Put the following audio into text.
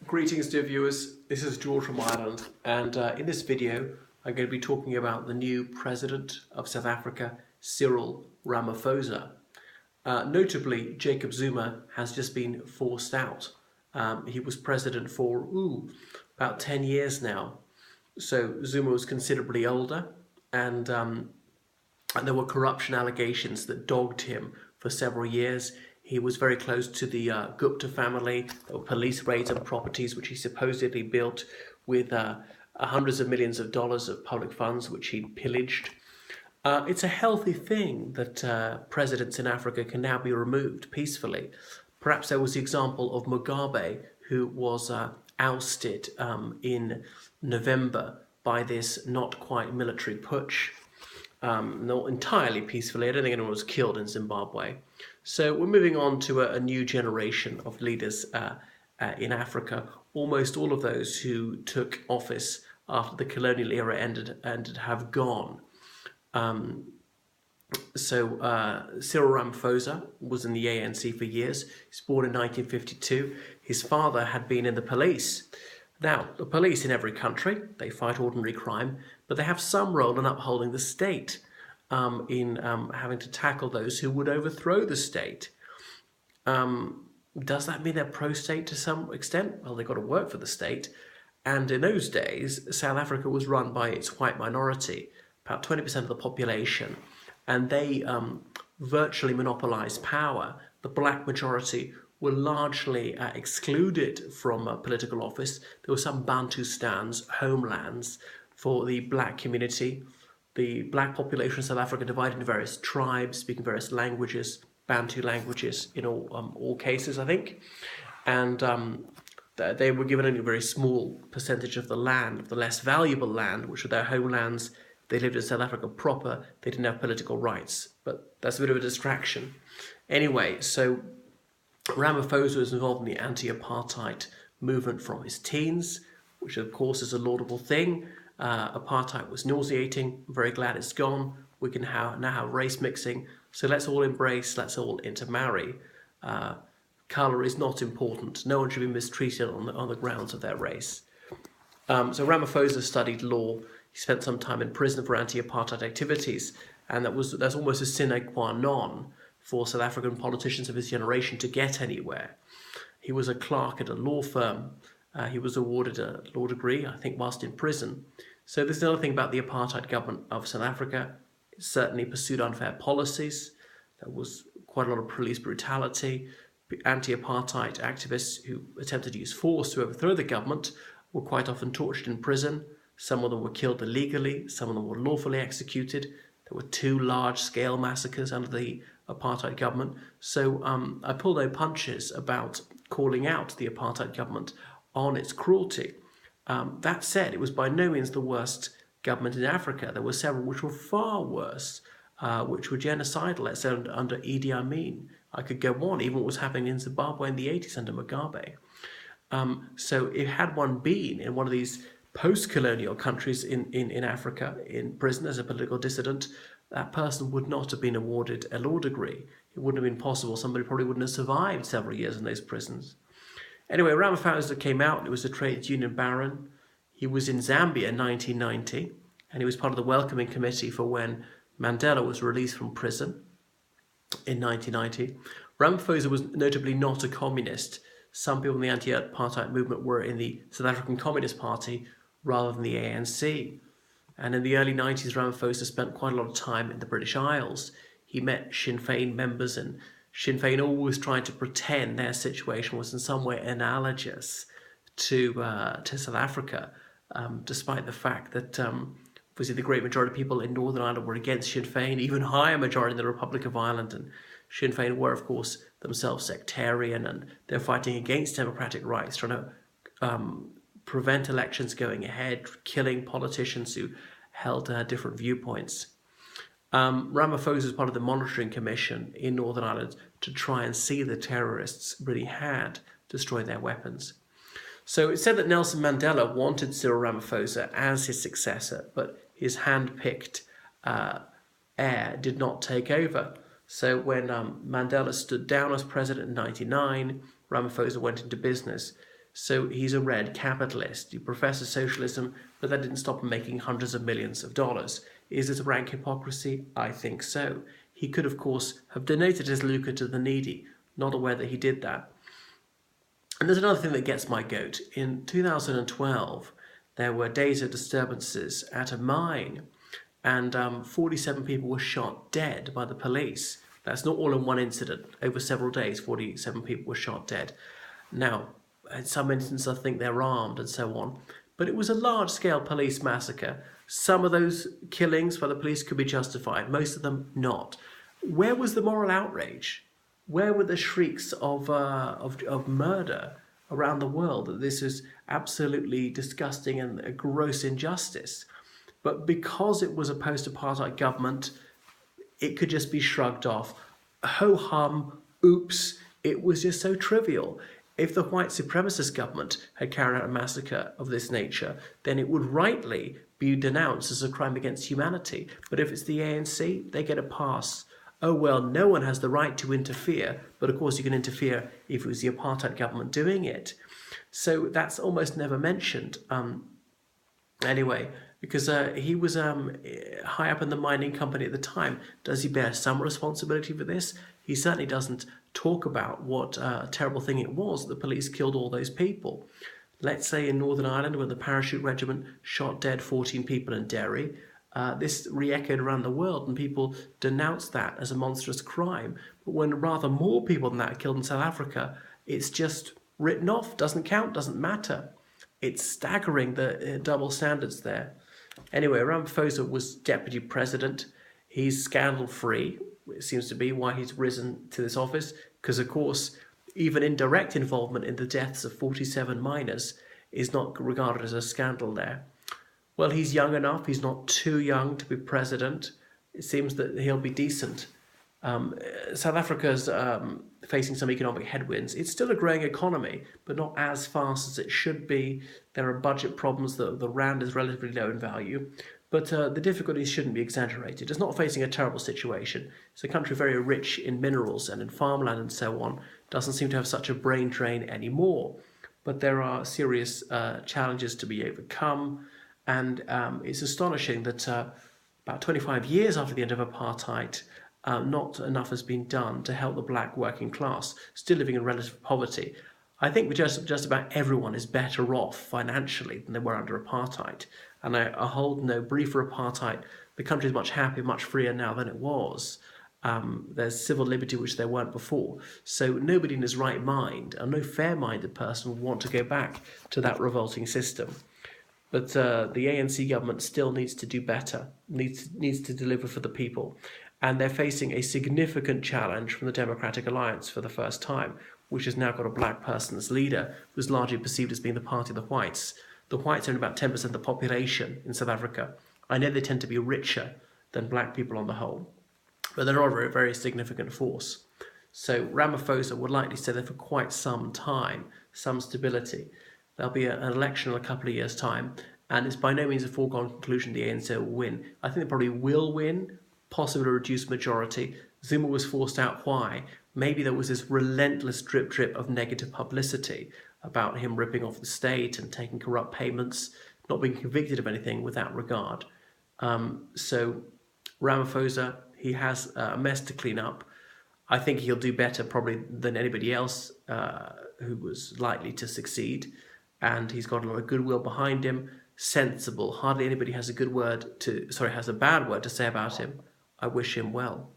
Greetings dear viewers, this is George from Ireland, and in this video I'm going to be talking about the new President of South Africa, Cyril Ramaphosa. Notably, Jacob Zuma has just been forced out. He was president for about 10 years now, so Zuma was considerably older, and there were corruption allegations that dogged him for several years. He was very close to the Gupta family. There were police raids on properties which he supposedly built with hundreds of millions of dollars of public funds which he pillaged. It's a healthy thing that presidents in Africa can now be removed peacefully. Perhaps there was the example of Mugabe, who was ousted in November by this not quite military putsch. Not entirely peacefully. I don't think anyone was killed in Zimbabwe. So we're moving on to a new generation of leaders in Africa. Almost all of those who took office after the colonial era ended have gone. Cyril Ramaphosa was in the ANC for years. He was born in 1952. His father had been in the police. Now, the police in every country, they fight ordinary crime, but they have some role in upholding the state, in having to tackle those who would overthrow the state. Does that mean they're pro-state to some extent? Well, they've got to work for the state. And in those days, South Africa was run by its white minority, about 20% of the population, and they virtually monopolized power. The black majority were largely excluded from political office. There were some Bantustans, homelands for the black community. The black population of South Africa divided into various tribes, speaking various languages, Bantu languages in all cases, I think. And they were given only a very small percentage of the land, of the less valuable land, which were their homelands. They lived in South Africa proper. They didn't have political rights, but that's a bit of a distraction. Anyway, so Ramaphosa was involved in the anti-apartheid movement from his teens, which of course is a laudable thing. Apartheid was nauseating. I'm very glad it's gone. We can now have race mixing. So let's all embrace, let's all intermarry. Colour is not important. No one should be mistreated on the grounds of their race. So Ramaphosa studied law. He spent some time in prison for anti-apartheid activities, and that's almost a sine qua non for South African politicians of his generation to get anywhere. He was a clerk at a law firm. He was awarded a law degree, I think, whilst in prison. So there's another thing about the apartheid government of South Africa. It certainly pursued unfair policies. There was quite a lot of police brutality. Anti-apartheid activists who attempted to use force to overthrow the government were quite often tortured in prison. Some of them were killed illegally. Some of them were lawfully executed. There were 2 large-scale massacres under the apartheid government. So I pull no punches about calling out the apartheid government on its cruelty. That said, it was by no means the worst government in Africa. There were several which were far worse, which were genocidal, let's say under Idi Amin. I could go on, even what was happening in Zimbabwe in the 80s under Mugabe. So it had one been in one of these post-colonial countries in Africa, in prison as a political dissident, that person would not have been awarded a law degree. It wouldn't have been possible. Somebody probably wouldn't have survived several years in those prisons. Anyway, Ramaphosa came out. It was a trade union baron. He was in Zambia in 1990, and he was part of the welcoming committee for when Mandela was released from prison in 1990. Ramaphosa was notably not a communist. Some people in the anti-apartheid movement were in the South African Communist Party rather than the ANC. And in the early 90s, Ramaphosa spent quite a lot of time in the British Isles. He met Sinn Féin members, and Sinn Féin always tried to pretend their situation was in some way analogous to South Africa, despite the fact that obviously the great majority of people in Northern Ireland were against Sinn Féin, even higher majority in the Republic of Ireland, and Sinn Féin were, of course, themselves sectarian, and they're fighting against democratic rights, trying to prevent elections going ahead, killing politicians who held different viewpoints. Ramaphosa was part of the monitoring commission in Northern Ireland to try and see the terrorists really had destroyed their weapons. So it's said that Nelson Mandela wanted Cyril Ramaphosa as his successor, but his hand-picked heir did not take over. So when Mandela stood down as president in 1999, Ramaphosa went into business. So he's a red capitalist. He professes socialism, but that didn't stop him making hundreds of millions of dollars. Is it a rank hypocrisy? I think so. He could, of course, have donated his lucre to the needy, not aware that he did that. And there's another thing that gets my goat. In 2012, there were days of disturbances at a mine, and 47 people were shot dead by the police. That's not all in one incident. Over several days, 47 people were shot dead. Now, in some instances, I think they're armed and so on. But it was a large-scale police massacre. Some of those killings by the police could be justified, most of them not. Where was the moral outrage? Where were the shrieks of murder around the world that this is absolutely disgusting and a gross injustice? But because it was a post-apartheid government, it could just be shrugged off. Ho-hum, oops, it was just so trivial. If the white supremacist government had carried out a massacre of this nature, then it would rightly be denounced as a crime against humanity. But if it's the ANC, they get a pass. Oh, well, no one has the right to interfere, but of course you can interfere if it was the apartheid government doing it. So that's almost never mentioned. Anyway, because he was high up in the mining company at the time. Does he bear some responsibility for this? He certainly doesn't talk about what a terrible thing it was that the police killed all those people. Let's say in Northern Ireland, when the parachute regiment shot dead 14 people in Derry, this re-echoed around the world and people denounced that as a monstrous crime. But when rather more people than that are killed in South Africa, it's just written off, doesn't count, doesn't matter. It's staggering, the double standards there. Anyway, Ramaphosa was deputy president. He's scandal-free. It seems to be why he's risen to this office, because, of course, even indirect involvement in the deaths of 47 miners is not regarded as a scandal there. Well, he's young enough. He's not too young to be president. It seems that he'll be decent. South Africa's facing some economic headwinds. It's still a growing economy, but not as fast as it should be. There are budget problems. The rand is relatively low in value. But the difficulties shouldn't be exaggerated. It's not facing a terrible situation. It's a country very rich in minerals and in farmland and so on. Doesn't seem to have such a brain drain anymore. But there are serious challenges to be overcome. And it's astonishing that about 25 years after the end of apartheid, not enough has been done to help the black working class, still living in relative poverty. I think just about everyone is better off financially than they were under apartheid. And I hold no brief for apartheid. The country is much happier, much freer now than it was. There's civil liberty, which there weren't before. So nobody in his right mind, and no fair-minded person, would want to go back to that revolting system. But the ANC government still needs to do better, needs to deliver for the people. And they're facing a significant challenge from the Democratic Alliance for the first time, which has now got a black person as leader, who's largely perceived as being the party of the whites. The whites own about 10% of the population in South Africa. I know they tend to be richer than black people on the whole, but they're a very, very significant force. So Ramaphosa would likely stay there for quite some time, some stability. There'll be an election in a couple of years' time, and it's by no means a foregone conclusion the ANC will win. I think they probably will win, possibly a reduced majority. Zuma was forced out. Why? Maybe there was this relentless drip of negative publicity about him ripping off the state and taking corrupt payments, not being convicted of anything with that regard. So Ramaphosa, he has a mess to clean up. I think he'll do better probably than anybody else who was likely to succeed. And he's got a lot of goodwill behind him, sensible. Hardly anybody has a bad word to say about him. I wish him well.